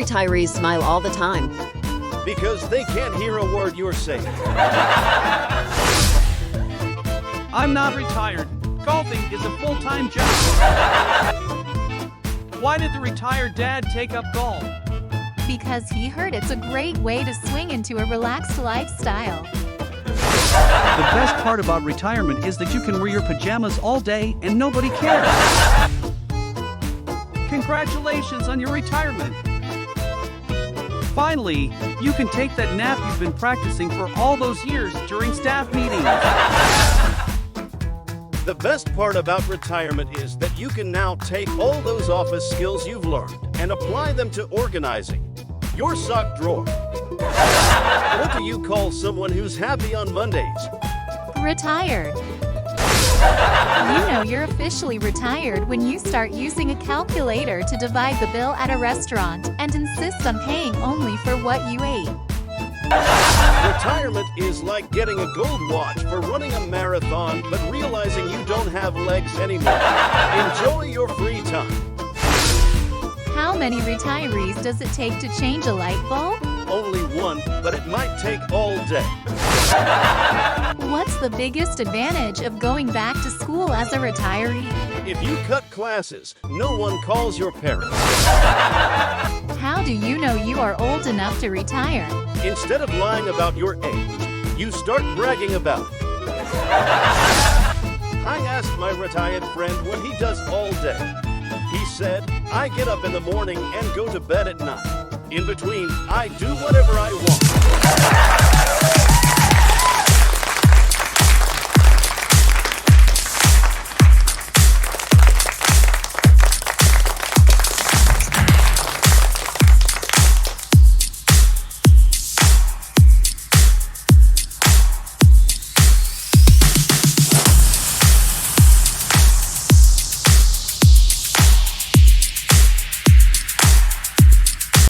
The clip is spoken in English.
retirees smile all the time? Because they can't hear a word you're saying. I'm not retired. Golfing is a full-time job. Why did the retired dad take up golf? Because he heard it's a great way to swing into a relaxed lifestyle. The best part about retirement is that you can wear your pajamas all day and nobody cares. Congratulations on your retirement. Finally, you can take that nap you've been practicing for all those years during staff meetings. The best part about retirement is that you can now take all those office skills you've learned and apply them to organizing your sock drawer. What do you call someone who's happy on Mondays? Retired. You know you're officially retired when you start using a calculator to divide the bill at a restaurant and insist on paying only for what you ate. Retirement is like getting a gold watch for running a marathon but realizing you don't have legs anymore. Enjoy your free time. How many retirees does it take to change a light bulb? Only one, but it might take all day. What's the biggest advantage of going back to school as a retiree? If you cut classes, no one calls your parents. How do you know you are old enough to retire? Instead of lying about your age, you start bragging about it. I asked my retired friend what he does all day. He said, I get up in the morning and go to bed at night. In between, I do whatever I want.